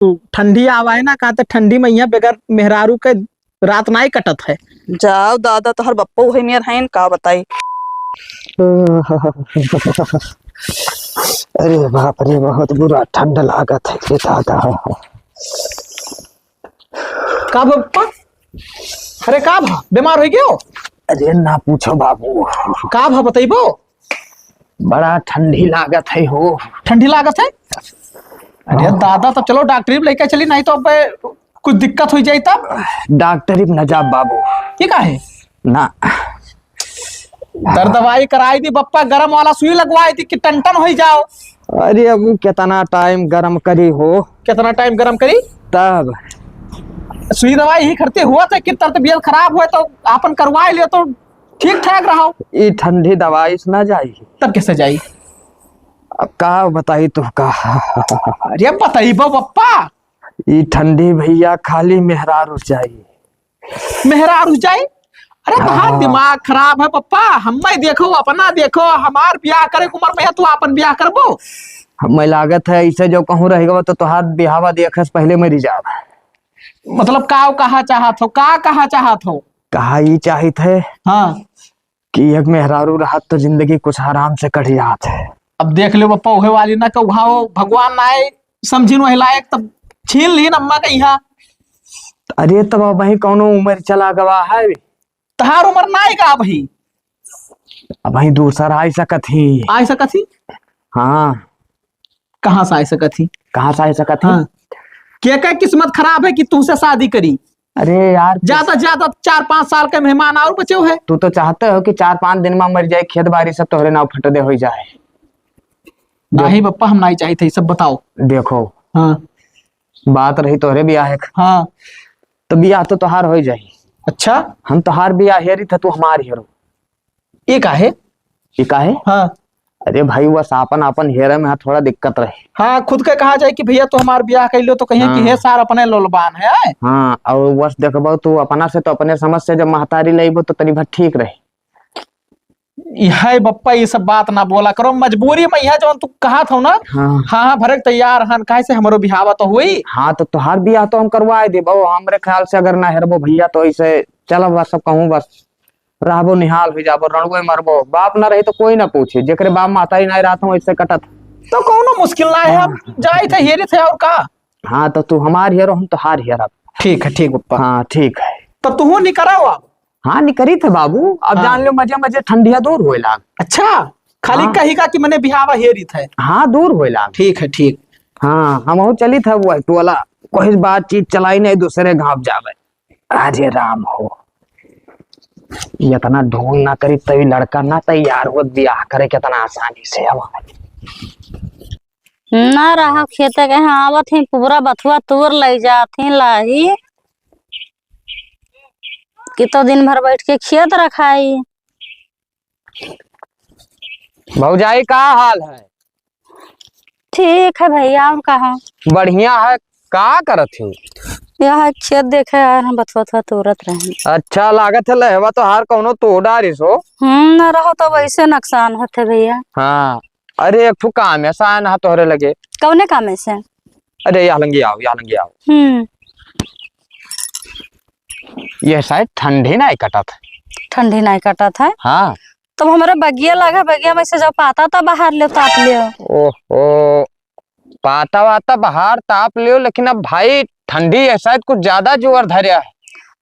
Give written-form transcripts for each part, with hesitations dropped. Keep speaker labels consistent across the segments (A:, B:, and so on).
A: ठंडी आवाए ना कहते ठंडी में यहाँ बगैर मेहरारू के रात ना ही कटत है।
B: जाओ दादा तोहर बप्पो है मेर हैं का बताई।
C: अरे बाप रे बहुत बुरा ठंड लागत है रे दादा।
A: का बप्पा? अरे का भा बीमार हो गयो?
C: अरे ना पूछो बाबू,
A: का भा बताइबो?
C: बड़ा ठंडी लागत है हो।
A: ठंडी लागत है? अरे दादा तब चलो डॉक्टरी लेके चली, नहीं तो अब कुछ दिक्कत हो जाए तब।
C: डॉक्टरी में न जा बाबू।
A: ये का है
C: ना
A: दर्द दवाई कराई थी बप्पा, गरम वाला सुई लगवाई थी कि टन हो जाओ।
C: अरे अब कितना टाइम गरम करी हो।
A: कितना टाइम गरम करी?
C: तब
A: सुई दवाई ही करते हुआ था कि तबीयत खराब हुआ तो आपन करवाए लियो तो ठीक ठाक रहो।
C: ये ठंडी दवाई से ना जाई
A: तब कैसे जाई?
C: अब का बताई तू का।
A: अरे बताइबो बप्पा।
C: ये ठंडी भैया खाली मेहरारू चाहिए।
A: मेहरारू जाई? अरे बहुत दिमाग खराब है पप्पा। हम देखो अपना देखो, हमार ब्याह करे उम्र में है तू अपन ब्याह करबो।
C: हमें लागत है इसे जो कहूँ रहेगा तो तुहार बिहावा देखे से पहले मरी जाब।
A: मतलब का कहा चाहत हो? का कहा चाहत हो?
C: कहा ये चाहिए थे
A: हाँ
C: कि एक मेहरारू रहा तो जिंदगी कुछ आराम से कट जात है।
A: अब देख लो बप्पा, उहे वाली ना कहो भगवान ना आए समझिन वही लायक तब छीन ली अम्मा का यहाँ।
C: अरे तब वही कौनो उम्र चला गवा है।
A: तहार उम्र ना आई का भाई?
C: अब वही दूसरा आई सकत ही।
A: आ सकत ही?
C: हाँ
A: कहाँ से आ सकत ही?
C: कहाँ से आई सकत ही?
A: हाँ क्या किस्मत खराब है कि तुमसे शादी करी।
C: अरे यार
A: ज्यादा ज्यादा 4-5 साल के मेहमान और बचे है।
C: तू तो चाहते हो कि 4-5 दिन में मर जाए, खेत बाड़ी सब तोहरे नाव फट दे हो जाए।
A: नहीं बप्पा हम नहीं चाहिए थे सब बताओ।
C: देखो
A: हाँ
C: बात रही तोहरे ब्याह के,
A: हाँ
C: तो ब्याह तो तोहार हो जाए।
A: अच्छा
C: हम तोहार ब्याह हेरी था, तू हमार हेरो।
A: ये का है?
C: ये का है?
A: हाँ
C: अरे भाई बस आपन आपन हेरे में थोड़ा दिक्कत रहे।
A: हाँ खुद के कहा जाए कि भैया तो हमार ब्याह कर लो तो कहिए कि हे सार अपने लोलबान है।
C: हाँ और बस देखबो तू अपना से तो अपने समझ से जब महतारी लेबो तो तनी भर ठीक रहे।
A: यह बप्पा ये सब बात ना बोला करो, मजबूरी में यह जो तू कहा था ना।
C: हाँ
A: हाँ भरे तैयार हन काहे से हमारो बिहावा तो हुई।
C: हाँ तो तुहार ब्याह तो हम करवाए देबो। हमरे ख्याल से अगर ना हेरबो भैया तो ऐसे चलो बस सब कहूँ बस रहबो निहाल हो जाबो, रणगो मरबो। बाप ना रही तो कोई ना पूछे, जेकरे बाप माता ही नहीं रहता हूँ इससे कटत
A: तो कौनो मुश्किल ना है। हम जाए थे हेरे थे और का।
C: हाँ तो तू हमार हेरो हम तुहार हेरा।
A: ठीक बप्पा।
C: हाँ ठीक है।
A: तब तू नहीं कराओ आप?
C: हाँ निकरी थे बाबू। अब
A: हाँ।
C: जान लो मजे मजे ठंडिया दूर होए लाग।
A: अच्छा खाली
C: हाँ।
A: कही का कि मैंने बिहावा हेरी थे।
C: हाँ दूर होए लाग।
A: ठीक है ठीक।
C: हाँ हम चली था वो टोला कोई बातचीत चलाई नहीं दूसरे घाव जावे। अरे राम हो इतना ढोंग ना करी तभी लड़का ना तैयार हो ब्याह करे कितना आसानी से। अब
D: ना रहा खेते के आवत ही पूरा बथुआ तोड़ ले जाती लाही कि तो दिन भर बैठ के खेत रखाई।
C: भौजाई का हाल है?
D: ठीक है भैया और कहा?
C: बढ़िया है। का करत हो?
D: यह खेत देखे आए हम बथुआ तोड़त रहे।
C: अच्छा लागत है लहवा तो हार कौनो तो डारिस हो।
D: ना रहो तो वैसे नुकसान होते भैया।
C: हाँ अरे एक ठू काम है सान हा तोहरे लगे।
D: कौने काम से?
C: अरे यहाँ लंगी आओ यहाँ लंगी आओ। ये शायद ठंडी ना कटा था।
D: ठंडी नहीं कटा था?
C: हाँ
D: तो हमारे बगिया लगा, बगिया में से जब पाता था बाहर ले ताप लियो।
C: ओहो पाता वाता बाहर ताप लियो, लेकिन अब भाई ठंडी है शायद कुछ ज्यादा जोर धरिया है।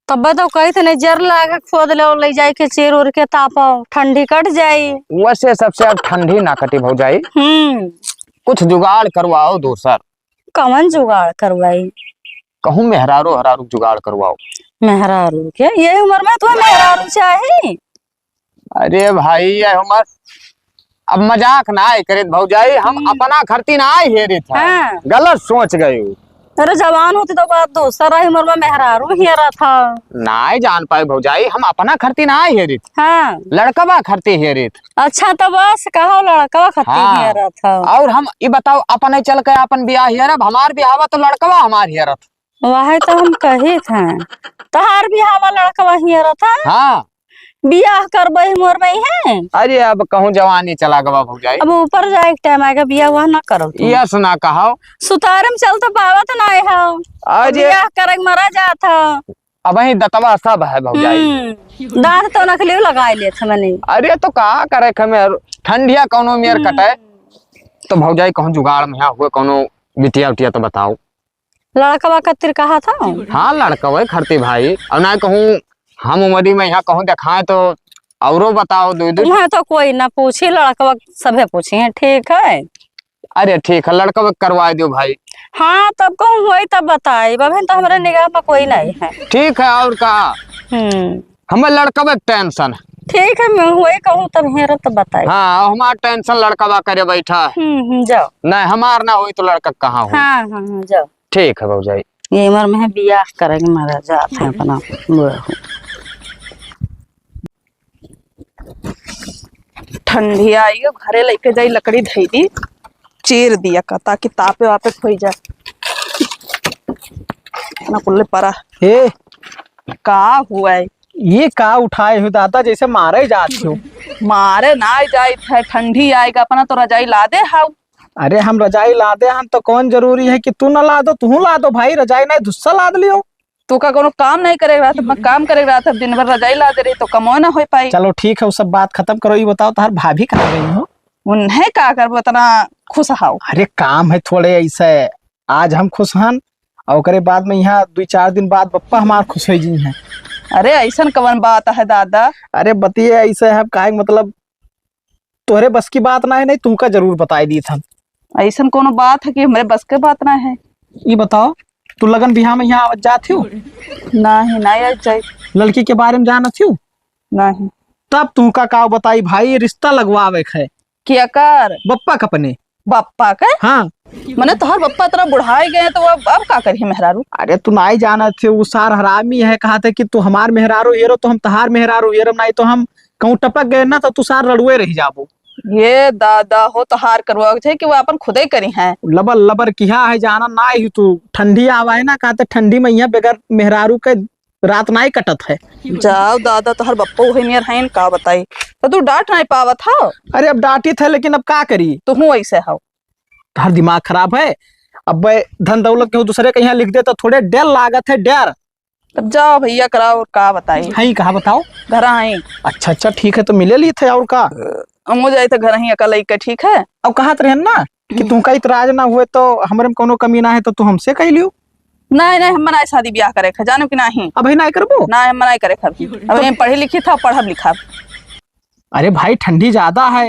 D: तब तो कही थे नहीं जर लगा खोद ले जाए के चेर उड़ के तापो ठंडी कट जाये।
C: वैसे सबसे अब ठंडी ना कटी भौजाई। कुछ जुगाड़ करवाओ दूसर।
D: कौन जुगाड़ करवाई?
C: कहूँ मेहरारू हरारू जुगाड़ करवाओ।
D: मेहरारू के ये उम्र में तो मेहरारू चाहिए?
C: अरे भाई ये उम्र अब मजाक ना करे भौजाई, हम अपना खर्ती ना हेरे था।
D: हाँ।
C: गलत सोच गए।
D: अरे जवान होती तो बात दूसरा उम्र में मेहरारू हेरा था।
C: ना जान पाए भौजाई, हम अपना खर्ती ना हेरे थे।
D: हाँ
C: लड़कवा खर्ती हेरे थे।
D: अच्छा तो बस कहो लड़का खत्ती
C: हाँ।
D: हेरा था।
C: और हम ये बताओ अपन चल के अपन ब्याह हेरब, हमार ब्याह तो लड़कवा हमार हेरत।
D: वही तो हम कही थे तहार भी हमारा लड़का हेरा था।
C: हाँ
D: बियाह करबे मोर में है।
C: अरे अब कहूँ जवानी चला गवा भौजाई,
D: अब ऊपर जाए के टाइम आएगा, बियाह वह ना करो तुम।
C: यस ना कहो।
D: सुतार में चल तो पावत ना है हो,
C: अरे
D: बियाह करे मरा जात हो।
C: अब ही दतवा सब है भौजाई।
D: दांत तो नकली लगा ले थे मैंने।
C: अरे तो कहा करे खमेर ठंडिया कौनो मेर कटे तो भौजाई कहूँ जुगाड़ में हुए कौनो बिटिया उटिया तो बताओ।
D: लड़का कतिर कहा था।
C: हाँ लड़का वही खरती भाई, और ना कहूँ हम उमरी में यहाँ कहूँ दिखाए तो औरो बताओ।
D: तुम्हें तो कोई ना पूछी, लड़का सभे पूछी है। ठीक है,
C: अरे ठीक है लड़का करवा दो भाई।
D: हाँ तब कहूँ वही तब बताई बहन, तो हमारे निगाह में कोई नहीं है।
C: ठीक है और कहा हमें लड़का टेंशन है।
D: ठीक है मैं वही कहूँ तब हेरा तो बताई।
C: हाँ हमारा टेंशन लड़का करे बैठा है।
D: जाओ।
C: नहीं हमार ना हुई तो लड़का कहाँ हो।
D: हाँ हाँ हाँ जाओ।
C: ठीक है भौजाई।
D: ये उम्र में है बियाह करेंगे मारा जाते हैं अपना।
B: ठंडी आई है, घरे लेके जाई लकड़ी धैली चीर दिया का ताकि तापे वापे खोई जाए ना कुल्ले परा।
A: ए
B: का हुआ है?
A: ये का उठाए हो दादा, जैसे मारे जाते हो।
B: मारे ना जाए है, ठंडी आएगा अपना तो रजाई ला दे हाउ।
A: अरे हम रजाई ला दे हम तो कौन जरूरी है कि तू ना ला दो, तू ला दो भाई। रजाई नहीं धुस्सा लाद लियो।
B: तू का कोनो काम नहीं करेगा तो मैं काम करेगा था, दिन भर रजाई ला दे रही तो कमो ना हो पाई।
A: चलो ठीक है, वो सब बात खत्म करो। ये बताओ तार भाभी कहाँ गई हो?
B: उन्हें का कर इतना खुश हाउ।
A: अरे काम है थोड़े ऐसे, आज हम खुश हन और ओकरे बाद में यहाँ 2-4 दिन बाद पप्पा हमार खुश हो जी हैं।
B: अरे ऐसा कवन बात है दादा?
A: अरे बतिए ऐसे है काहे मतलब तोहरे बस की बात ना है, नहीं तुमका जरूर बताई दी था।
B: ऐसा कोनो बात है कि हमारे बस के बात ना है?
A: ये बताओ तू लगन बिहार में यहाँ जाती हो?
B: नहीं नहीं जाए।
A: लड़की के बारे में जाना थी?
B: नहीं।
A: तब तू का बताई भाई, रिश्ता लगवावे है।
B: क्या कर
A: बप्पा कपने
B: बप्पा का?
A: हाँ
B: मैंने तोहर बप्पा इतना बुढ़ाई गए तो अब का करी मेहरारू?
A: अरे तू नहीं जाना थे, वो सार हरामी है। कहा था कि तू हमार मेहरारू हेरो तो हम तहार मेहरारू हेरो, नहीं तो हम कहूँ टपक गए ना तो तू सार लड़ुए रह जाबो।
B: ये दादा हो तो हार करवा कि वो अपन खुदे करी है।
A: लबर लबर किया है जाना ना ही तू। ठंडी आवा है ना, कहते ठंडी में यहाँ बगैर मेहरारू के रात नहीं कटत है।
B: जाओ दादा तोहर बप्पा वही मेर है का बताई तो तू डांट नहीं पावत हो।
A: अरे अब डांटी थे लेकिन अब का करी,
B: तू हूँ ऐसे हो।
A: हर दिमाग खराब है। अब धन दौलत के दूसरे के यहाँ लिख दे तो थोड़े डर लागत है, डर।
B: तब जाओ भैया कराओ और का बताई।
A: है कहा बताओ?
B: घर आई।
A: अच्छा अच्छा ठीक है, तो मिले लिए थे और का
B: मुझे आई तो घर ही अकल का। ठीक है
A: अब कहा रहे ना कि तुमका इतराज ना हुए तो हमारे में कोनो कमी ना है तो तू हमसे कह लियो।
B: नहीं नहीं हम शादी ब्याह करे जानो कि नहीं?
A: अब नहीं करबो
B: ना हम नहीं करे अब हम पढ़ी लिखी था, पढ़ब लिखा।
A: अरे भाई ठंडी ज्यादा है।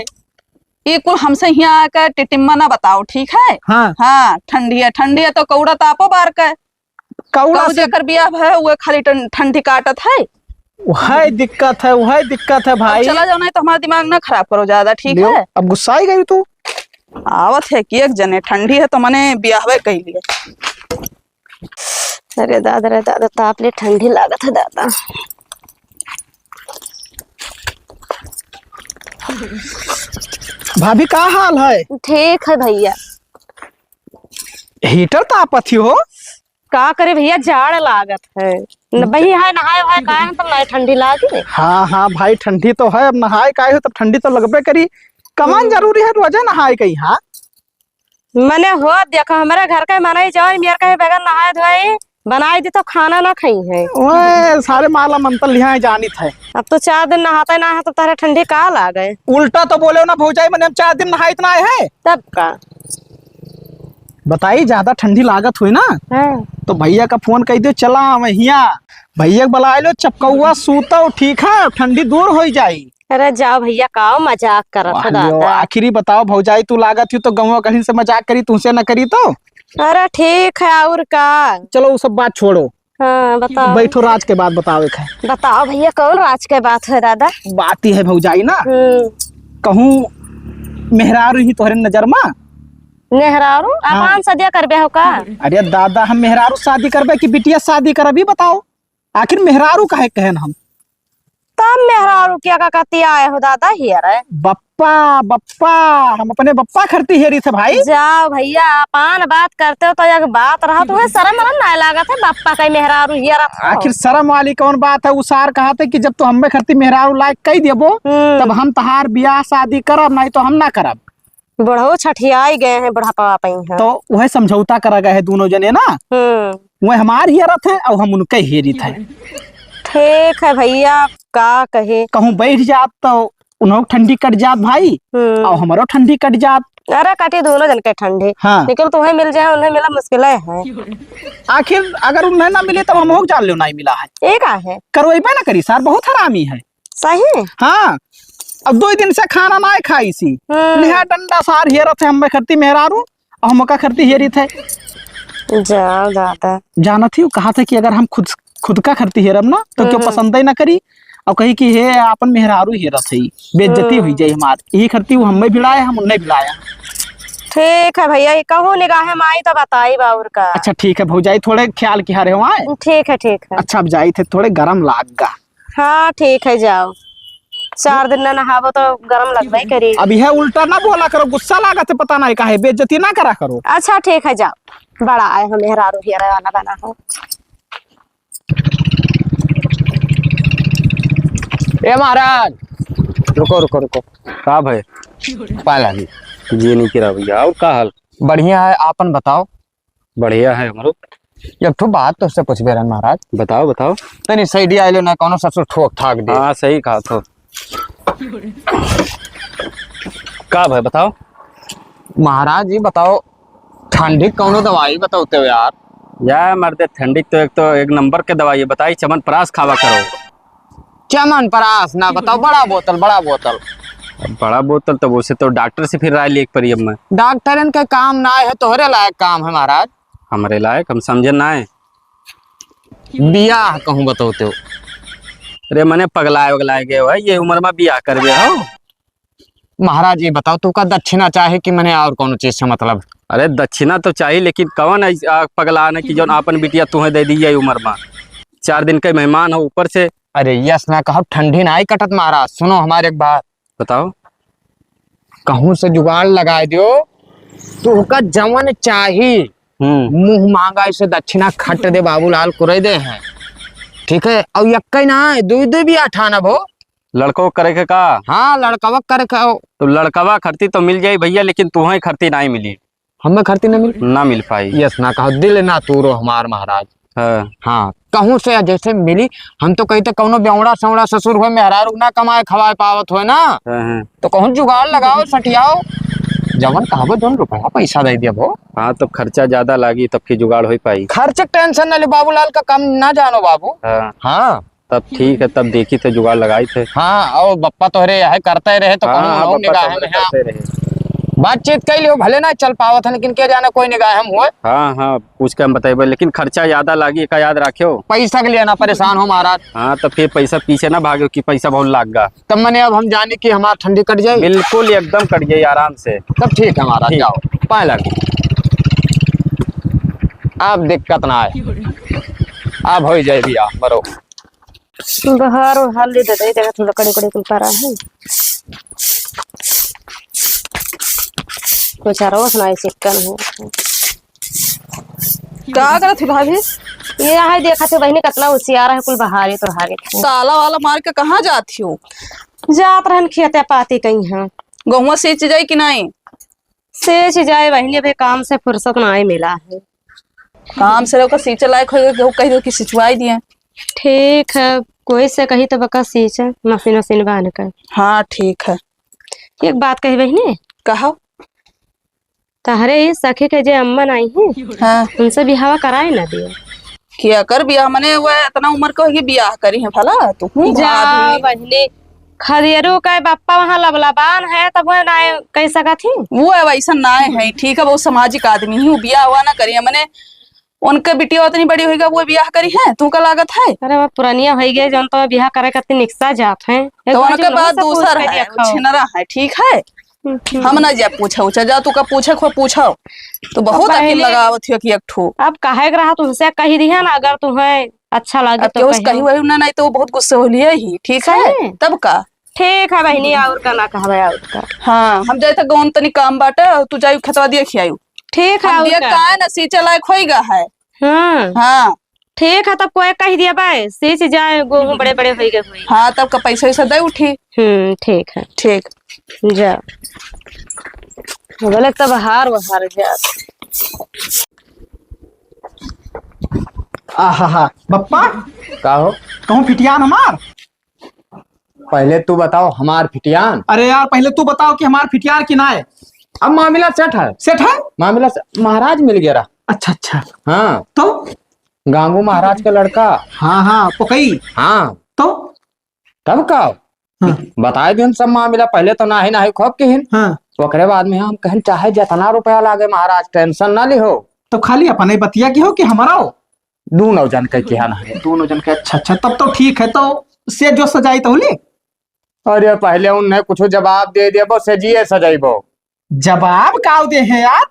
B: ये कुल हमसे यहाँ आकर टिटिम्मा ना बताओ ठीक है।
A: हाँ
B: हाँ ठंडी है तो कौड़ा तापो बार का
A: कौड़ा से
B: जेकर ब्याह है वो खाली ठंडी काटत है।
A: वही दिक्कत है, वही दिक्कत है भाई।
B: चला जाओ नहीं तो हमारा दिमाग ना खराब करो ज्यादा। ठीक है
A: अब गुस्सा ही गई तू।
B: आवत है कि एक जने ठंडी है तो मैंने ब्याह कह लिया।
D: अरे दादा रे दादा, ताप ले ठंडी लागत है दादा।
A: भाभी का हाल है?
D: ठीक है भैया।
A: हीटर तापत हो?
D: का करे भैया, जाड़ लागत है। भैया है नहाए वहाए का है, तो नहीं ठंडी लागे।
A: हाँ हाँ भाई ठंडी तो है, अब नहाए का हो तब ठंडी तो लगबे करी। कमान जरूरी है रोजा नहाए कहीं। हाँ
D: मैंने हो देखो हमारे घर का मनाई जाओ, मेरे कहे बगैर नहाए धोए बनाई दी तो खाना ना खाई है।
A: ओए सारे माला मंत्र लिया जानी था।
D: अब तो 4 दिन नहाता ना है तो तारे ठंडी का लागे।
A: उल्टा तो बोले ना भौजाई, मैंने 4 दिन नहाए इतना आए है
D: तब का
A: बताई। ज्यादा ठंडी लागत हुई ना तो भैया का फोन कर दो, चला वहिया भैया बुला लो, चपकौआ सूतो ठीक है, ठंडी दूर हो जाई।
D: अरे जाओ भैया, का मजाक करत है दादा।
A: आखिरी बताओ भौजाई, तू लागत थी तो गौवा कहीं से मजाक करी, तुमसे न करी तो।
D: अरे ठीक है और का।
A: चलो वो सब बात छोड़ो।
D: हाँ बताओ।
A: बैठो, राज के बात बताओ। एक है
D: बताओ भैया, कौन राज के बात है दादा?
A: बात ही है भौजाई ना, कहूँ मेहरारू ही तोहरे नजर में
D: नेहरारू अपन सदिया करबे हो का?
A: अरे दादा हम मेहरारू शादी करबे कि बिटिया शादी करबी बताओ? आखिर मेहरारू काहे कहन हम?
D: तब मेहरारू क्या का कहती आए हो दादा हियर है।
A: बप्पा बप्पा, हम अपने बप्पा खरती हेरी थे भाई।
D: जाओ भैया पान बात करते हो तो एक बात रहा तो है शर्म वरम नहीं लागत है बप्पा का मेहरारू हियर।
A: आखिर शर्म वाली कौन बात है? उसार कहा था कि जब तो हमें खरती मेहरारू लायक कही देबो तब हम तहार ब्याह शादी करब, नहीं तो हम ना करब।
D: बुढ़ो छठियाई गए हैं बुढ़ापा पई हैं।
A: तो वह समझौता करा गए है दोनों जने ना, वह हमार हियरत है और हम उनके हेरी थे।
D: ठीक है भैया का कहे,
A: कहूँ बैठ जात तो उन्हों ठंडी कट जात भाई और हमारो ठंडी कट जात।
D: अरे कटी दोनों जन के ठंडे।
A: हाँ।
D: लेकिन तुम्हें मिल जाए उन्हें मिला मुश्किल है।
A: आखिर अगर उन्हें ना मिले तब हम हो जान लो नहीं मिला है।
D: एक है
A: करवाइबे ना करी सार, बहुत हरामी है।
D: सही।
A: हाँ, अब 2 दिन से खाना ना खाई सी, नेहा डंडा सार हेरत है, हम खरती मेहरारू और हम का खरती हेरी थे।
D: जाओ दादा
A: जाना थी, कहा था कि अगर हम खुद का खरती हेरब ना तो क्यों पसंद ही ना करी और कही कि हे अपन मेहरारू हेरत है, बेइज्जती हुई जाए हमार। यही खरती वो हमें भिड़ाया, हम उन्हें भिड़ाया।
D: ठीक है भैया, ये कहो निगाह में आई तो बताई बाउर का।
A: अच्छा ठीक है भौजाई, थोड़े ख्याल किया रहे हो।
D: ठीक है ठीक है।
A: अच्छा अब जाई थे, थोड़े गरम लागा।
D: हाँ ठीक है जाओ, 4 दिन ना नहावो तो गरम लगबे करी।
A: अब यह उल्टा ना बोला करो, गुस्सा लागत है पता नहीं काहे, बेइज्जती ना करा करो।
D: अच्छा ठीक है जाओ, बड़ा आए हम मेहरारू हियर वाला बना हो।
C: ए महाराज रुको रुको रुको,
E: का भाई
C: पाला जी
E: जी नहीं किरा भैया, और का हाल?
C: बढ़िया है, आपन बताओ।
E: बढ़िया है हमारो।
C: एक ठो बात तो उससे पूछबे रहन महाराज।
E: बताओ बताओ।
C: तनी सही आइलो ना, कोनो ससुर ठोक ठाक दे।
E: हाँ सही कहा तो। का भाई बताओ।
C: महाराज जी बताओ, ठंडी कोनो दवाई बताओते हो यार।
E: यार मर्दे ठंडी तो एक नंबर के दवाई है, बताई च्यवनप्राश खावा करो।
C: च्यवनप्राश ना बताओ, बड़ा बोतल बड़ा बोतल।
E: बड़ा बोतल तो वो से तो डॉक्टर से फिर राय लेके पड़ी। अब मैं
C: डॉक्टरन के काम ना है, तोहरे लायक काम है महाराज।
E: हमारे लायक हम समझे ना है।
C: बियाह कहूँ बताओते हो।
E: अरे मने पगलाए वगलाए गए हो, ये उम्र में बियाह कर गए हो।
C: महाराज ये बताओ, तू का दक्षिणा चाहे कि मैंने और कोनो चीज से मतलब?
E: अरे दक्षिणा तो चाहिए, लेकिन कौन पगला ने की जो अपन बिटिया तुम्हें दे दी है उम्र में। 4 दिन के मेहमान हो ऊपर से।
C: अरे यस ना कहो, ठंडी ना ही कटत महाराज। सुनो हमारे एक बात
E: बताओ।
C: कहूँ से जुगाड़ लगा दियो, तू का जवन चाहिए मुंह मांगा इसे दक्षिणा खट दे बाबूलाल कुरे दे हैं। ठीक है, और यक्कई ना दो भी अठानब हो।
E: लड़को करे के का?
C: हाँ लड़कवा करे का।
E: तो लड़कवा खरती तो मिल जाये भैया, लेकिन तुम्हें खरती नहीं मिली।
C: हमें खरती
E: ना मिल पाई।
C: यस ना कहो, दिल ना तूरो हमार महाराज। हाँ कहूँ से जैसे मिली, हम तो कहते कौनो बेवड़ा सवड़ा ससुर हो, मेहरारू ना कमाए खवाए पावत हो ना, तो कहूँ जुगाड़ लगाओ सटियाओ, जवन कहावो जोन रुपया पैसा दे दिया वो।
E: हाँ तो खर्चा ज्यादा लागी तब की जुगाड़ हो पाई।
C: खर्च टेंशन न ले बाबूलाल का कम ना जानो बाबू। हाँ
E: तब ठीक है, तब देखी थे जुगाड़ लगाई थे।
C: हाँ और बप्पा तोहरे है करते रहे तो कहूँ निगाह में बातचीत कर लियो, भले ना चल पावत है लेकिन क्या जाने कोई निगाह हम हुए।
E: हाँ हाँ पूछ के हम बताइए, लेकिन खर्चा ज्यादा लागी का याद रखियो।
C: पैसा के लिए ना परेशान हो महाराज।
E: हाँ तो फिर पैसा पीछे ना भागो कि पैसा बहुत लाग गा।
C: तब मैंने अब हम जाने की हमारा ठंडी कट जाए।
E: बिल्कुल एकदम कट जाए आराम से।
C: तब ठीक है महाराज, जाओ पाए लगे, अब दिक्कत ना आए, अब हो जाए भैया बरो।
D: बाहर हल्दी दे दे, देखा लकड़ी कड़ी कुल पारा है कुछ रोस ना चिकन है।
B: क्या करत थी भाभी?
D: ये है देखा थे बहनी कितना होशियार है, कुल बहारे तो हारे
B: ताला वाला मार के कहाँ जाती हो?
D: जात रहन खेते पाती कहीं है।
B: गहुआ सींच जाए कि नहीं?
D: सेच जाए बहनी, अभी काम से फुर्सत ना मिला है।
B: काम से रहो सींचे लायक हो, कह दो कि सिंचवाई दिए।
D: ठीक है, कोई से कही तो बका सींचे मशीन वशीन बांध कर।
B: हाँ ठीक है।
D: एक बात कही बहनी,
B: कहो।
D: तहरे सखी के जे अम्मन आई है,
B: हाँ
D: उनसे बिहावा कराए ना दियो।
B: किया कर बियाह, मने वो इतना उम्र को है बियाह करी है भला तू?
D: जा बहनी, खदेरू का बापा वहाँ लबलबान है, तब वो ना कह सका थी।
B: वो वैसा ना है, ठीक है, वो सामाजिक आदमी ही, बियाह हुआ ना करी है। मने उनके बिटिया उतनी बड़ी होगा वो बियाह करी है, तू का लागत है?
D: अरे वो पुरानिया हो गए जन तो बियाह करे करते निकसा जात है।
B: तो उनके बाद दूसर है, छिनरा है, ठीक है। हम ना जा पूछा उछा जा तू का पूछे खो पूछो तो बहुत अकील
D: पहले-
B: लगावत हो कि एक ठो
D: अब काहे रहा तुमसे कही दिया ना, अगर तुम्हें अच्छा लगे
B: अब
D: तो
B: केहू से कही
D: कहियो।
B: वही ना नहीं तो वो बहुत गुस्से होलिए ही ठीक है
D: सही।
B: तब का।
D: ठीक है बहनी, और का ना कहबे और का।
B: हाँ हम जाए थे गाँव तनी काम बाटे तू जायू खेतवा दिए खियायू
D: ठीक है
B: हम
D: और
B: दिया
D: का।
B: का ना सींचे लायक होइगा है। हाँ
D: ठीक है तब कोई कह दिया भाई सींच जाए, गेहूं बड़े बड़े हो गए हुई।
B: हाँ तब का पैसा वैसा दे उठी।
D: ठीक है
B: ठीक
D: जा बोले तब हार बहार जा।
A: आहा बप्पा
C: का हो?
A: कहूँ फिटियान हमार।
C: पहले तू बताओ हमार फिटियान।
A: अरे यार पहले तू बताओ कि हमार फिटियान कि ना है।
C: अब मामला सेट है।
A: सेठ है।
C: मामला महाराज मिल गया।
A: अच्छा अच्छा
C: हाँ
A: तो
C: गांगू महाराज का लड़का।
A: हाँ हाँ पकई
C: हाँ
A: तो
C: तब का
A: हाँ
C: बताए दिन सब मामला। पहले तो ना ही खोप के हिन,
A: हाँ
C: ओकरे बाद में हम कहन चाहे जितना रुपया लागे महाराज टेंशन ना लिहो।
A: तो खाली अपने बतिया की हो कि हमारा हो।
C: दोनों जन के किया ना।
A: दोनों जन के अच्छा अच्छा तब तो ठीक है। तो से जो सजाई तो ले
C: अरे पहले उन्हें कुछ जवाब दे दिया से जिए सजाइबो।
A: जवाब काव दे है यार।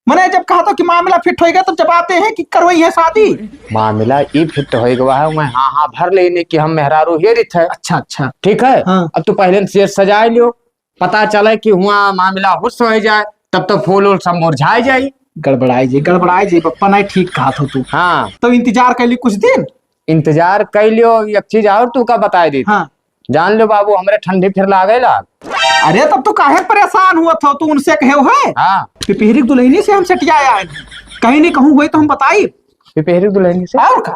A: मैंने जब कहा था कि मामला फिट होएगा तो जवाब दे है कि करवाई है शादी।
C: मामला ई फिट हो गया है। मैं हाँ हाँ भर लेने की हम मेहरारू हेरित है।
A: अच्छा अच्छा
C: ठीक है
A: हाँ।
C: अब तू पहले से सजाए लियो, पता चले कि हुआ मामला हुस्स हो जाए तब तो फूल उल सब मुरझाए जाई।
A: गड़बड़ाई जी पप्पा नहीं ठीक कहा था तू।
C: हाँ
A: तो इंतजार कर ली कुछ दिन।
C: इंतजार कर लियो। एक चीज और तू का बताई दी।
A: हाँ
C: जान लो बाबू हमरे ठंडी फिर लागे लाग।
A: अरे तब तो काहे परेशान हुआ था तू उनसे कहे है।
C: हाँ
A: पिपहरी दुल्हनी से हम सटियाया है। कहीं नहीं कहूँ हुई तो हम बताई
C: पिपहरी दुल्हन से
A: और का।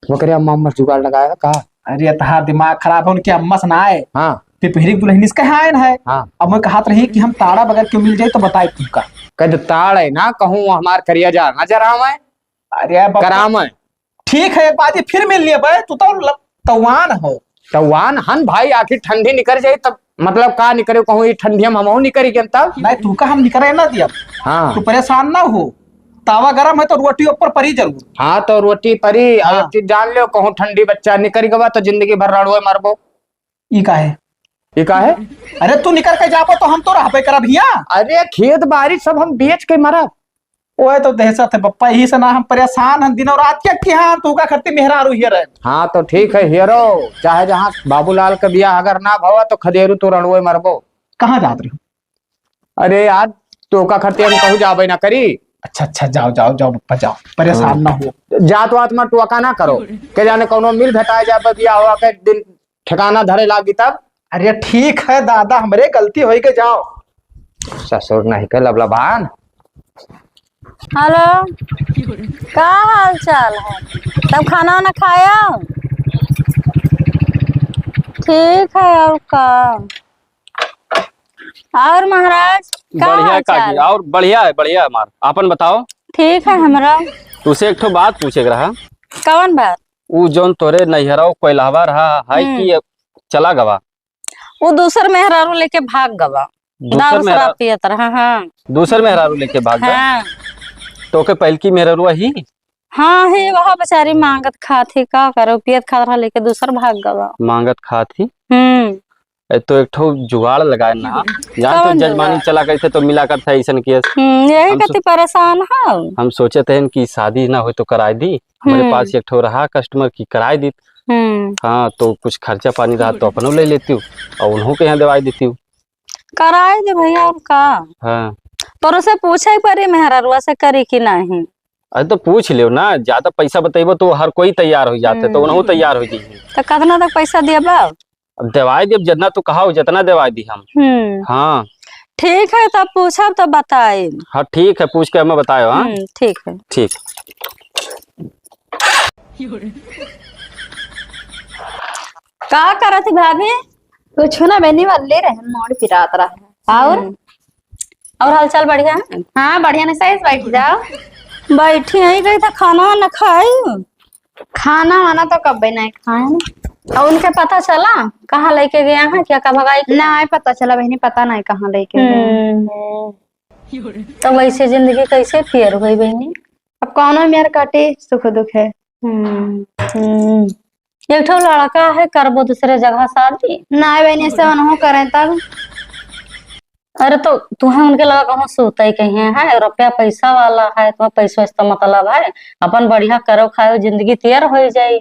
C: वो करे अम्मा अम्मा जुगाड़ लगाया का।
A: अरे तहा दिमाग खराब है उनके अम्मा से ना आए।
C: हाँ
A: पिपहरी दुल्हनी से कहा है।
C: हाँ
A: अब मैं कहा रही कि हम ताड़ा बगैर क्यों मिल जाए तो बताए तुमका।
C: कद ताड़ है ना कहूँ हमार करिया जा नजर आवे
A: अरे बाबा,
C: कराम है।
A: ठीक है एक बात ये फिर मिल लिए भाई तू तो तवान हो।
C: तवान हन भाई आखिर ठंडी निकल जाए तब मतलब का निकले कहूँ ये ठंडी हम निकली के तब।
A: नहीं तू का हम निकले ना दिया।
C: हाँ
A: तू परेशान ना हो। तावा गरम है तो रोटी ऊपर परी जरूर।
C: हाँ तो रोटी परी।
A: हाँ।
C: अब चीज जान लो कहूँ ठंडी बच्चा निकल गवा तो जिंदगी भर रणुए मरबो।
A: ई का है।
C: ये का है?
A: अरे तू निकल के जाबो तो हम तो रहबे करब हिया।
C: अरे खेत बाड़ी सब हम बेच के मरब।
A: ओए तो दहशत है पप्पा यही से ना हम परेशान हैं दिनों रात के हाँ तू का खत्ती मेहरारू हिया रहे।
C: हाँ तो ठीक है हीरो चाहे जहाँ बाबूलाल का बियाह अगर ना भवा तो खदेरू तो रणुए मरबो।
A: कहाँ जात रही हो?
C: अरे यार तो का खर्चे हम कहूँ जाबे ना करी।
A: अच्छा अच्छा जाओ जाओ जाओ पप्पा जाओ परेशान ना हो।
C: जात वात में टुका ना करो के जाने कोनो मिल भेटाए जाए बियाह हुआ के दिन ठिकाना धरे लागी तब।
A: अरे ठीक है दादा हमरे गलती हो गई जाओ।
C: ससुर नहीं के लबलबान।
D: हेलो का हाल चाल है? तब खाना वाना खाया? ठीक है और का। और महाराज का
E: बढ़िया
D: हाल
E: काकी
D: चाल?
E: और बढ़िया है हमार। आपन बताओ।
D: ठीक है हमरा।
E: तुसे एक ठो बात पूछे रहा।
D: कौन बात?
E: ऊ जोन तोरे नैहरा कोइलावा रहा है कि चला गवा।
D: वो दूसर मेहरारू लेके भाग गवा। दारू शराब पियत रहा। हाँ
E: दूसर मेहरारू लेके भाग गया।
D: हाँ
E: तो के पहल की मेहरारुआ ही।
D: हाँ है वह बेचारी मांगत खाती का करो पियत खा रहा लेके दूसर भाग गवा।
E: मांगत खाती।
D: हम्म
E: तो एक ठो जुगाड़ लगाए ना जान तो
D: कौन
E: जजमानी
D: जुगाड़?
E: चला कैसे तो मिला करता ऐसा केस।
D: यही
E: हम
D: कति परेशान है।
E: हम सोचे थे कि शादी ना हो तो कराई दी। हमारे पास एक ठो रहा कस्टमर की कराई दी। हाँ तो कुछ खर्चा पानी रहा तो अपनों ले लेती हूँ और उन्हों के यहाँ दवाई देती हूँ।
D: कराए दे भैया और का।
E: हाँ
D: पर उसे पूछे पड़ी मेहरारुआ से करी कि नहीं।
E: अरे तो पूछ लियो ना ज्यादा पैसा बतेबो तो हर कोई तैयार हो जाते तो उन्हों तैयार हो जाइए।
D: तो कितना तक पैसा दिया बाब?
E: अब दवाई दी जितना तू कहा जितना दवाई दी हम। हाँ
D: ठीक है तब पूछा तो बताए।
E: हाँ ठीक है पूछ के हमें बतायो। हाँ
D: ठीक है
E: ठीक।
D: का करा थी भाभी?
F: कुछ ना बहनी वाले रहे मोड़ पिरात रहा
D: और हालचाल बढ़िया है?
F: हाँ बढ़िया नहीं सही से बैठ जाओ।
D: बैठी ही गई था खाना न खाई।
F: खाना वाना तो कब नहीं खाए ना।
D: और उनके पता चला कहाँ लेके गया है क्या का भगाई?
F: नहीं पता चला बहनी पता नहीं कहाँ लेके गए।
D: तो वैसे जिंदगी कैसे फेर हुई बहनी?
F: अब कौनो मेर काटे सुख दुख है।
D: एक ठो लड़का है करबो दूसरे जगह शादी।
F: नहीं बहनी से अनहो करें तब
G: अरे तो तुम्हें उनके लगा कहूँ सोते कहीं है, रुपया पैसा वाला है, तुम्हें पैसा इसका मतलब है, अपन बढ़िया करो खाओ जिंदगी तैयार हो जाये।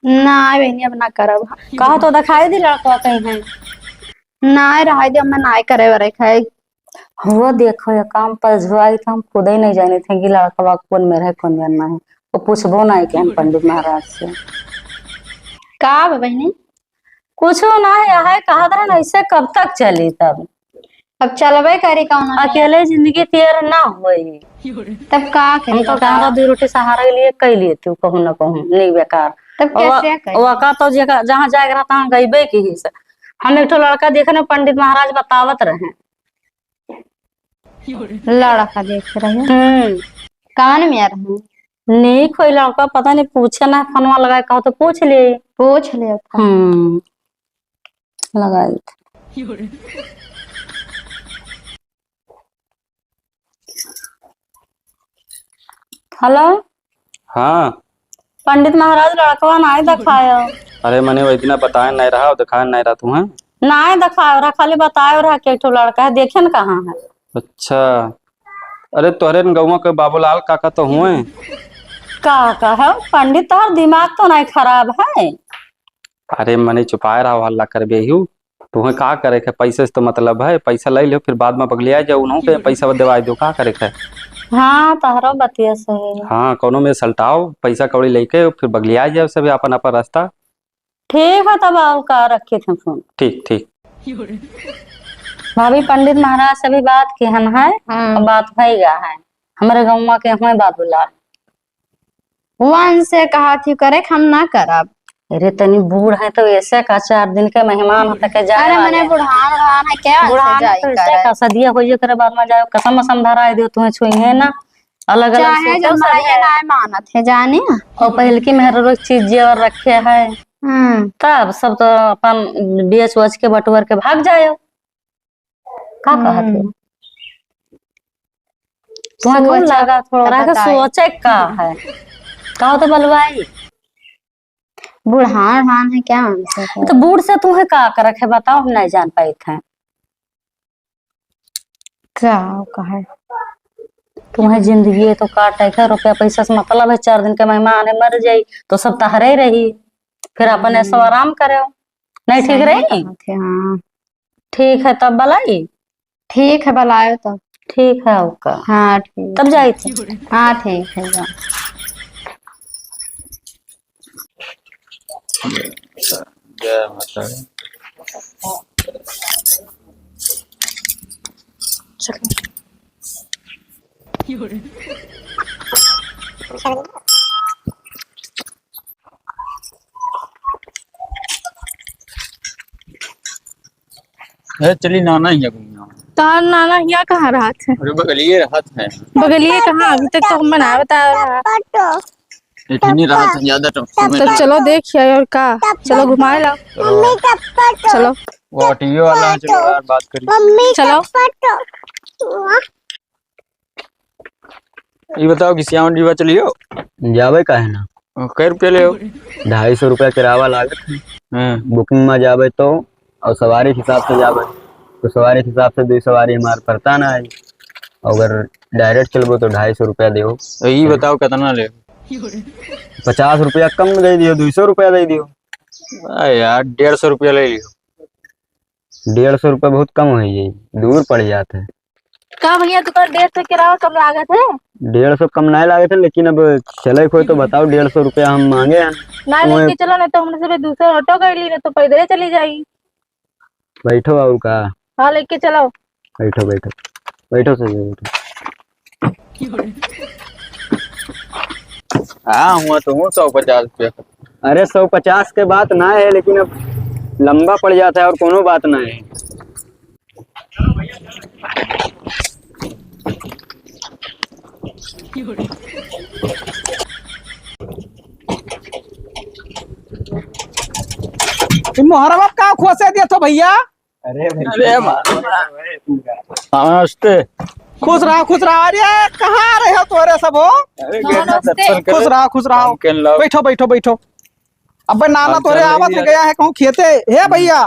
F: ना बहनी अब ना करब।
G: कहा तो दिखाई दी लड़का कहीं है
F: ना रहा दे, मैं ना करे वरे खाए।
G: हुआ देखो ये काम पर जुआई तो हम खुद ही नहीं जाने थे कि लड़का कौन मेरा है कौन मेरा है, वो पूछबो नहीं के हम पंडित महाराज से।
F: का बहनी
G: कुछ ना है कहा था ना, ऐसे कब तक चली तब
F: अब चलबे करी कौन
G: अकेले जिंदगी तैयार ना होई।
F: तब का
G: हम
F: करी
G: तो कहा दो रोटी सहारा के लिए कई लिए तू कहूँ ना कहूँ नहीं बेकार।
F: तब कैसे करी
G: वका तो जहाँ जाएगा तहाँ गईबे की ही से। हम एक तो लड़का देखने पंडित महाराज बतावत रहे,
F: लड़का देख रहे कौन में रहे
G: नहीं कोई लड़का पता नहीं पूछे ना, फोनवा लगाए कहो तो पूछ लिए।
F: पूछ ले
G: लगाई हेलो
E: हाँ
G: पंडित महाराज लड़कवा नहीं दिखायो।
E: अरे मैंने वही दिन बताया नहीं रहा, दिखाया नहीं रहा तुम्हें।
G: नहीं दिखायो रहा, खाली बतायो रहा कि एक ठो लड़का है, देखे न कहाँ है।
E: अच्छा अरे तोहरे गौवा के बाबूलाल काका तो हुए।
G: का है पंडित, तोहर दिमाग तो नहीं खराब है।
E: अरे मैंने छुपाए रहा हल्ला कर बेहू, तुम्हें का करे के पैसे से तो मतलब है, पैसा ले लो फिर बाद में बगलिया जाओ उन्हों के पैसा दिवा दो, का करे के।
G: हाँ तोहरा बतिया सही।
E: हाँ कोनो में सलटाओ पैसा कौड़ी लेके फिर बगलिया जाओ सभी अपन अपन रास्ता।
G: ठीक है तब आओ का रखे थे फोन।
E: ठीक ठीक।
G: भाभी पंडित महाराज से भी बात की हन है, बात भैया है हमारे गाँव के हुए बाबूलाल
F: वन से कहा थी करे हम ना करब।
G: अरे तनी बूढ़ है तो ऐसे का 4 दिन के मेहमान होता के जाए
F: अरे मैंने बुढ़ान है क्या
G: बुढ़ान
F: जाई
G: तो
F: करे
G: ऐसे का सदिया हो करे बाद में जाओ कसम कसम धरा दे तुम्हें छुई है ना अलग अलग
F: चाहे जब माये ना मानत है जाने
G: और पहल की मेहर रोज चीज और रखे है तब सब तो अपन बेच वच के बटवर के भाग जाओ। का कहते तुम्हें कौन लगा थोड़ा के सोचे का है कहो तो बलवाई
F: बुढ़ान मान है क्या हमसे
G: तो बूढ़ से तुम्हें का कर रखे बताओ, हम नहीं जान पाए थे।
F: क्या कहे
G: तुम्हें जिंदगी तो काट है, रुपया पैसा से मतलब है, 4 दिन के मेहमान है मर जाये तो सब तहरे रही फिर अपन ऐसा आराम करे नहीं ठीक रही।
F: हाँ
G: ठीक है तब बलाई,
F: ठीक है बुलायो तो
G: ठीक है ओका
F: हाँ ठीक
G: तब जाए थे।
F: हाँ ठीक है जा
E: जय माता चली नाना ही
F: तार नाना यहाँ कहाँ रहा था?
E: अरे बगलिए राहत है।
F: बगलिए कहाँ? अभी तक तो हम ना बता रहा
E: इतनी राहत है ज्यादा तो
F: चलो देखिए और का चलो घुमा लो चलो
E: वो टीवी वाला है, चलो यार बात करिए।
F: चलो
E: ये बताओ कि श्याम डीवा चलियो
H: जावे का है ना
E: कै रुपया ले
H: 250 रुपया किराया लागत है। बुकिंग में जावे तो और सवारी के हिसाब से जावे तो सवारी के हिसाब से 2 सवारी हमारे पड़ता ना है, अगर डायरेक्ट चलबो तो 250 रुपया दो।
E: ये बताओ कितना ले
H: 50 रुपया कम दे दियो, 200 रुपया दे दियो।
E: यार 150 रुपया ले लियो।
H: 150 रुपया बहुत कम है, ये दूर पड़ जाते हैं।
F: का भैया दुकान 150 किराया कम लागत है?
H: 150 कम नहीं लागत है, लेकिन अब चले कोई तो बताओ 150 रुपया हम मांगे हैं।
F: ना लेके चलो नहीं तो हमने सब दूसरा ऑटो कर ली, नहीं तो पैदल चली जाएगी।
H: बैठो और का
F: हाँ लेके चलो
H: बैठो बैठो बैठो से बैठो।
E: हाँ हुआ तो हूँ 150 रुपया।
H: अरे 150 के बात ना है, लेकिन अब लंबा पड़ जाता है और कोनो बात ना है।
A: मोहरा बाप का खोसे दिया तो भैया।
H: अरे
E: नमस्ते।
A: खुश रहो। अरे कहाँ रहे हो तोरे सब हो? खुश रहो बैठो बैठो बैठो। अब नाना तोरे आवत है गया है कहूँ खेते हे भैया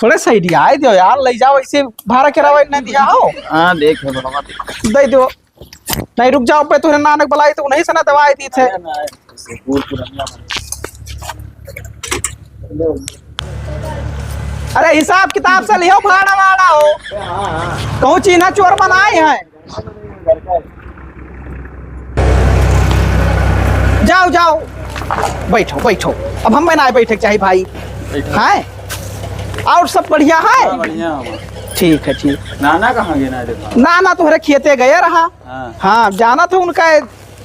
A: थोड़े सही आए दो यार ले जाओ ऐसे भाड़ा किराया नहीं दिया हो।
H: हाँ देख है बड़ा
A: दे दो नहीं रुक जाओ पे तोरे नानक बुलाई तो नहीं सना दवाई दी थे। अरे हिसाब किताब से लियो भाड़ा वाड़ा हो कहूँ चीना चोर बनाए हैं। जाओ जाओ बैठो बैठो अब हम ना बैठे चाहिए भाई हैं और सब बढ़िया है।
H: बढ़िया
A: ठीक है ठीक।
H: नाना कहाँ गए ना देखा?
A: नाना तोहरे खेते गए रहा। हाँ जाना था उनका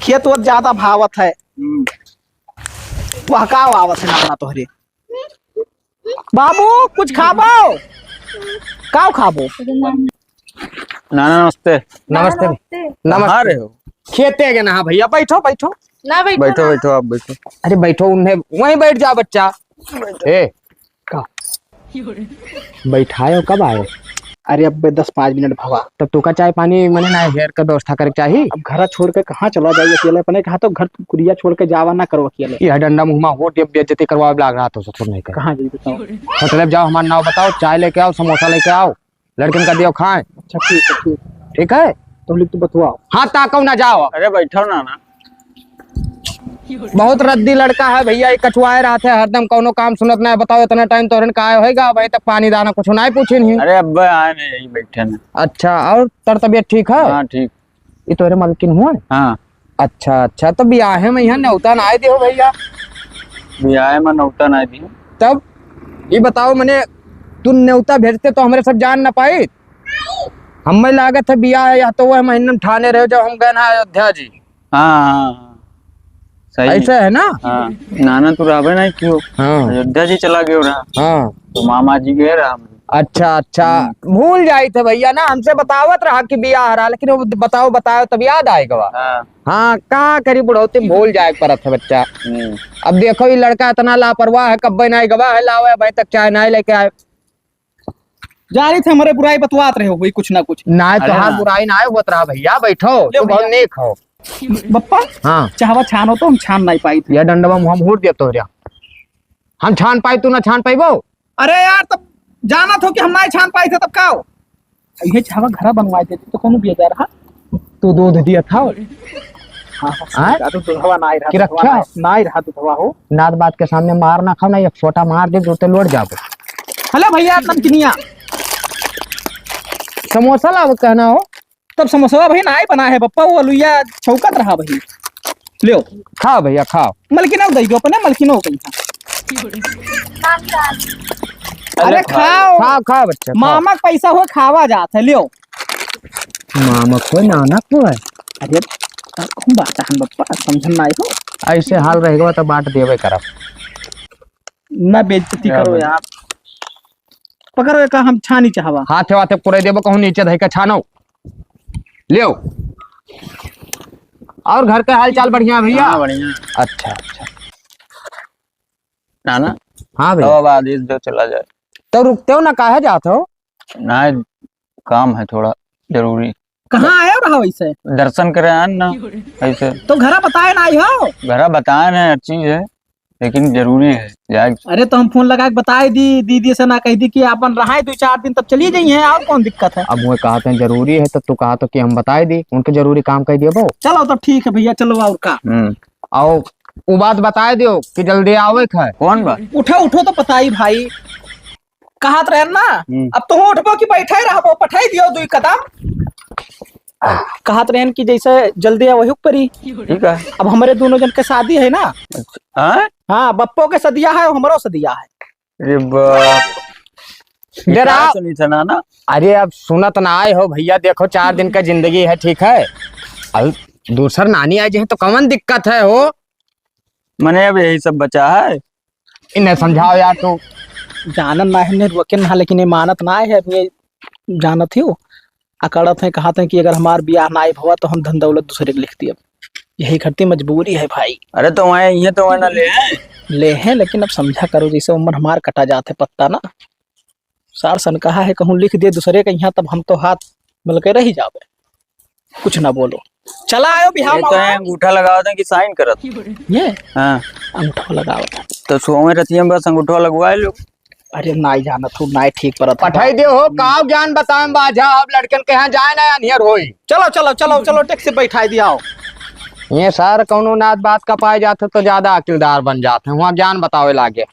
A: खेत वत ज्यादा भावत है वह का आवत है नाना तोहरे। बाबू कुछ खाबो का खाबो।
H: नाना नमस्ते।
C: नमस्ते
H: कहाँ रहे हो?
C: खेते गए ना भैया बैठो बैठो
B: ना भाई
H: बैठो बैठो आप बैठो।
C: अरे बैठो उन्हें वहीं बैठ जा बच्चा। ए का बैठाए हो कब आए?
A: अरे अब 10-5 मिनट भवा
C: तब तू का चाय पानी मैंने ना हेयर का व्यवस्था करके चाहिए।
A: अब घर छोड़ के कहाँ चला जाइए अकेले अपने कहा तो घर कुरिया छोड़ के जावा ना करो अकेले।
C: यह डंडा मुँह हो बेइज्जती करवा लग रहा तो ससुर नहीं कर।
A: कहाँ जाइए बताओ।
C: मतलब जाओ हमारा नाव बताओ चाय लेके आओ समोसा लेके आओ लड़किन का दियो खाए।
A: अच्छा ठीक है ठीक
C: ठीक है
A: तुम लोग तो बतवाओ।
C: हाँ ताको ना जाओ।
H: अरे बैठो नाना।
C: बहुत रद्दी लड़का है भैया ये कछुआए रहा थे हरदम कोनो काम सुनत ना है। बताओ इतना टाइम तोरन का आया होगा भाई तक पानी दाना कुछ ना पूछे नहीं।
H: अरे अब आए नहीं यही बैठे ना।
C: अच्छा और तर तबियत ठीक है?
H: हाँ ठीक।
C: ये तोरे मालकिन हुआ?
H: हाँ
C: अच्छा अच्छा तो ब्याह में यहाँ न्योता ना आए दियो भैया।
H: ब्याह में नौता ना दी।
C: तब ये बताओ मैंने तू न्योता भेजते तो हमारे सब जान ना पाई। हमें लागत है ब्याह है या तो वह महीने ठाने रहे जब हम गए ना अयोध्या जी।
H: हाँ हाँ सही
C: ऐसा है ना?
H: हाँ नाना तू रहा नहीं क्यों?
C: हाँ
H: अयोध्या जी चला गया रहा
C: हाँ
H: तो मामा जी गए रहा।
C: अच्छा अच्छा भूल जाई थे भैया ना हमसे बतावत रहा कि ब्याह रहा लेकिन वो बताओ तब याद आएगा।
H: हाँ
C: हाँ कहाँ करी बुढ़ौती भूल जाए परत है बच्चा। अब देखो ये लड़का इतना लापरवाह है कब्बे नहीं गवा है लावे भाई तक चाय नहीं लेके आए।
A: जा रही थे हमारे बुराई बतवात रहे हो भाई कुछ ना कुछ।
C: ना तो
H: अरे
C: हाँ
H: हाँ।
C: बुराई ना होत रहा भैया बैठो
A: ले
C: तू बहुत
A: भैया।
C: नेक हो।
A: बप्पा
C: हाँ
A: चाहवा छानो तो हम छान नहीं पाई थे।
C: यह डंडवा हम हुड़ दिया तो हम छान पाई तू ना छान पाइबो।
A: अरे यार तब जाना था कि हम नहीं छान पाए थे तब का ये चाहवा घर बनवाए थे तो कौन भी जा रहा
C: तू दूध दिया था
A: हाँ तो दुधवा नहीं रहा
C: कि रखा?
A: नहीं रहा दुधवा हो।
C: नात बात के सामने मार ना खाओ ना एक छोटा मार दे तो लौट जाओ।
A: हेलो भैया नमकीनिया
C: समोसा लाओ कहना हो
A: तब समोसा भाई नहीं बना है बप्पा वो अलुया छौकत रहा भाई लियो
C: खाओ भैया खाओ।
A: मलकिनो दई दो अपने मलकिनो कहीं अरे खाओ
C: खाओ खाओ बच्चा खाओ।
A: मामा का पैसा हो खावा जात है लियो।
C: मामा को नाना को है
A: अरे हम बात है बप्पा समझन नहीं हो
C: ऐसे हाल रहेगा तो बांट देवे करब
A: ना बेइज्जती करो यार पकड़ो एक हम छानी चाहवा।
C: हाथे वाथे पुरे देबो कहूं नीचे धई के छानो लियो। और घर के हाल चाल बढ़िया भैया?
H: हाँ बढ़िया।
C: अच्छा अच्छा
H: नाना
C: हाँ
H: तो
C: भैया
H: अब आदेश दो चला जाए।
C: तो रुकते हो ना काहे जाते हो?
H: ना काम है थोड़ा जरूरी।
A: कहाँ आए हो रहा वैसे?
H: दर्शन करे आन ना ऐसे
A: तो घर बताए नहीं हो?
H: घर बताए ना हर चीज है लेकिन जरूरी है जाए।
A: अरे तो हम फोन लगा के बताए दी दीदी से ना कह दी कि अपन रहा 2-4 दिन तब चली जाइए और कौन दिक्कत है।
C: अब वो कहा था जरूरी है तो तू कहा तो कि हम बताए दी उनके जरूरी काम कह दिए वो।
A: चलो तब ठीक है भैया चलो और का
C: आओ वो बात बताए दियो कि जल्दी आवे है।
H: कौन बात?
A: उठो तो बताई भाई कहत रहे ना अब तो उठबो कि बैठे रहबो पठाई दियो 2 कदम कहत रहे कि जैसे जल्दी वही परी।
H: ठीक है।
A: अब हमारे दोनों जन के शादी है ना।
H: हाँ
A: हाँ बप्पो के सदिया है हमारो सदिया है।
H: अरे बाप
C: डरा
H: सुनी था नाना।
C: अरे अब सुनत ना आए हो भैया देखो 4 दिन का जिंदगी है ठीक है। अब दूसर नानी आई है तो कौन दिक्कत है हो।
H: मैंने अब यही सब बचा है।
C: इन्हें समझाओ यार तू
A: जानन ना है रोके ना लेकिन ये मानत ना है ये जानत ही अकड़त है कहते हैं कि अगर हमार ब्याह ना हुआ तो हम धन दौलत दूसरे को लिख दिए। यही करती मजबूरी है भाई।
H: अरे तो वहाँ ये तो वहाँ ना ले
A: हैं लेकिन अब समझा करो जैसे उम्र हमार कटा जाते पत्ता ना सार सन कहा है कहूँ लिख दे दूसरे का यहाँ तब हम तो हाथ मिल के रह जावे। कुछ ना बोलो। चला आयो बिहार
H: तो अंगूठा लगाओ थे कि साइन करत
A: ये
H: हाँ
A: अंगूठा लगाओ था।
H: तो सोमे रतिया में बस अंगूठा लगवाए लो।
A: अरे नाई जाना तू नाई ठीक पर
C: पठाई दे हो का ज्ञान बताएं बाजा अब लड़कन के यहाँ जाए ना नियर होई।
A: चलो चलो चलो चलो टैक्सी बैठाई दिया।
C: ये सर कौनो नात बात का पाए जाते तो ज्यादा अकिलदार बन जाते हैं, वहाँ ज्ञान बतावे लागे।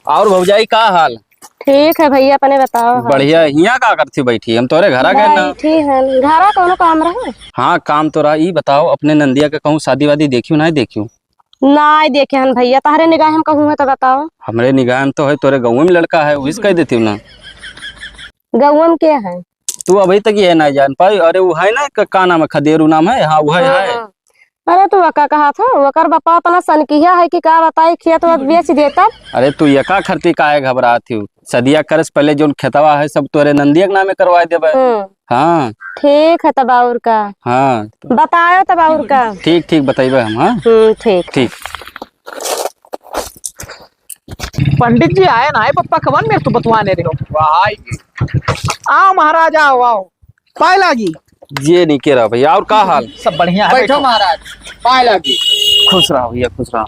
E: और भौजाई का हाल?
D: ठीक है भैया, अपने बताओ।
E: बढ़िया। यहाँ का करती बैठी? हम तोरे घरा गए ना।
D: ठीक है, घरा कौनो काम रहा?
E: हाँ काम तो रहा। ई बताओ अपने नंदिया के कहूँ शादी वादी देखियो ना देखियो?
D: नहीं देखे हन भैया, तारे निगाह में कहूँ है तो बताओ।
E: हमरे निगाह में तो है, तोरे गाँव में लड़का है वही कह देती ना।
D: गौवा में क्या है?
E: तू अभी तक ये नहीं जान पाई। अरे वो है ना का नाम है, खदेरू नाम है। हाँ वो है।
D: अरे तू वका कहा था, वकर बापा अपना सनकिया है कि का बताई, खेत वत बेच देता।
E: अरे तू यका खरती काहे घबरा थी? सदिया करस पहले जो खेतवा है सब तोरे नंदिया के नामे करवा देबे। हाँ
D: ठीक है तब और का।
E: हाँ
D: बताओ तब और का।
E: ठीक ठीक बताइबे हम। हाँ
D: ठीक
E: ठीक।
A: पंडित जी आए ना पप्पा कवन में तू बतवाने रहो। आओ महाराज आओ आओ। पाए लागी
E: ये नहीं कह रहा भैया। और का हाल?
A: सब बढ़िया है।
C: बैठो महाराज, पाए लागी।
E: खुश रहो भैया खुश रहो।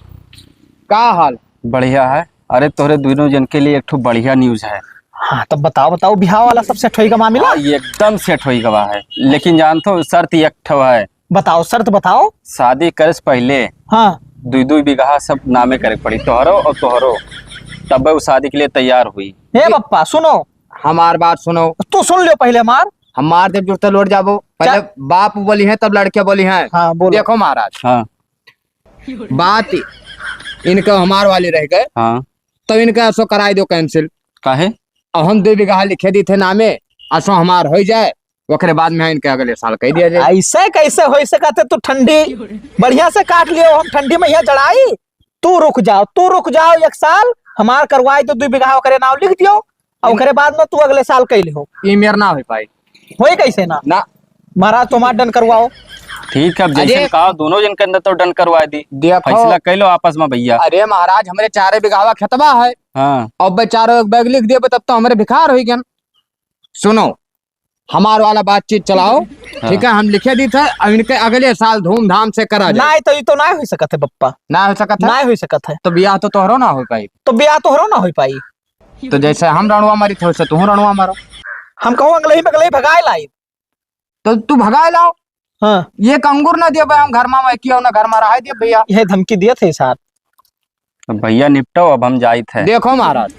C: का हाल?
E: बढ़िया है। अरे तोरे दोनों जन के लिए एक ठो बढ़िया न्यूज है।
A: हाँ तब बताओ बताओ, बिहार वाला सब सेट होई का मामला?
E: हाँ, ये एकदम सेट होई गवा है, लेकिन जानतो शर्त एक ठो है।
A: बताओ शर्त बताओ।
E: शादी करे से पहले
A: हाँ
E: 2-2 बीघा सब नामे करे पड़ी, तोहरो और तोहरो, तब वो शादी के लिए तैयार हुई।
A: हे पप्पा सुनो,
C: हमार बात सुनो।
A: तू सुन लियो पहले मार।
C: हमार जब जुड़ते लौट जाबो, पहले बाप बोली है तब लड़के बोली है।
A: हाँ बोलो।
C: देखो महाराज,
E: हाँ
C: बात इनका हमार वाली रह गए
E: हाँ
C: तो इनका ऐसो कराई दो कैंसिल।
E: काहे?
C: और हम 2 बीघा लिखे दी थे नामे, ऐसो हमार हो जाए, ओकरे बाद में इनके अगले साल कह दिया जाए।
A: ऐसे कैसे हो सकते? तू ठंडी बढ़िया से काट लियो, हम ठंडी में यहाँ जड़ाई। तू रुक जाओ 1 साल, हमार करवाई तो 2 बीघा ओकरे नाम लिख दियो, और ओकरे बाद में तू अगले साल कह लियो।
C: ये मेर ना हो पाई।
A: होई कैसे ना?
C: ना
A: महाराज तुम्हारा डन करवाओ।
E: ठीक है, अब जैसे कहा दोनों जन के अंदर तो डन करवा दी। फैसला कर लो आपस में भैया।
C: अरे महाराज हमारे 4 बीघा खेतबा है,
E: हाँ
C: और बेचारो एक बैग लिख दिए तब तो हमारे भिखार हो गया। सुनो हमार वाला बातचीत चलाओ। ठीक है, हम लिखे दी थे, अब इनके अगले साल धूमधाम से करा जाए।
A: नहीं तो ये तो ना हो सकत है पप्पा,
C: ना हो सकत है,
A: ना हो सकत है।
C: तो ब्याह तो तोहरो ना हो पाई।
A: तो ब्याह तोहरो ना हो पाई।
C: तो जैसे हम रणुआ मारी तो वैसे तू रणुआ मारो।
A: हम कहूँ अगले ही भगाए लाई।
C: तो तू भगाए लाओ।
A: हाँ
C: ये कंगूर ना दियो भाई, हम घर में किया ना घर में रहा दियो भैया।
A: यह धमकी दिए थे साथ।
E: तो भैया निपटो, अब हम जाए थे।
C: देखो महाराज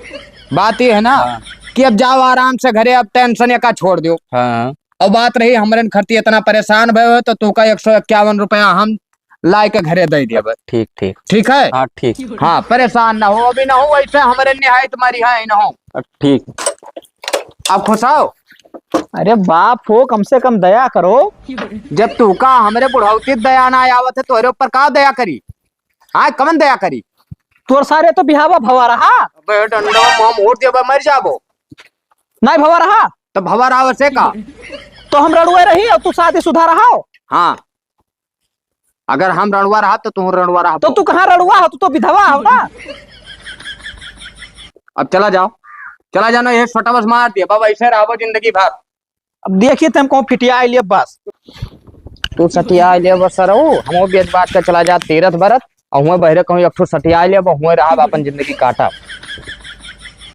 C: बात ये है ना कि अब जाओ आराम से घरे, अब टेंशन का छोड़ दो।
E: हाँ
C: और बात रही हमारे खर्ची इतना परेशान भय हो तो तू का 151 रुपया हम लाई के घरे दे दिया।
E: ठीक ठीक
C: ठीक है?
E: हाँ ठीक।
C: हाँ परेशान ना हो, अभी ना हो वैसे हमारे निहाय तुम्हारी है ना हो।
E: ठीक।
C: अब खुश हो?
A: अरे बाप हो, कम से कम दया करो।
C: जब तू का हमारे बुढ़ौती दया ना आवत है तो ऊपर का दया करी? हाँ कमन दया करी?
A: तोर सारे तो बिहावा भवा रहा।
C: मर जाबो
A: नहीं भवा रहा
C: तो भवा रहा से का?
A: तो हम रणुए रही और तू शादी सुधा रहा हो।
C: हाँ अगर हम रणुआ रहा तो तू रणुआ रहा।
A: तो तू कहाँ रणुआ हो? तू तो विधवा हो ना।
C: अब चला जाना, ये छोटा बस मार दिया बाबा, ऐसे रहो जिंदगी भर।
A: अब देखिए तुम कौन फिटिया लिए बस।
C: तू सटिया ले बस रहो, हम बेच बात का चला जा तीरथ भरत, और हुए बहरे कहूँ एक ठो सटिया ले हुए रहा अपन जिंदगी काटा।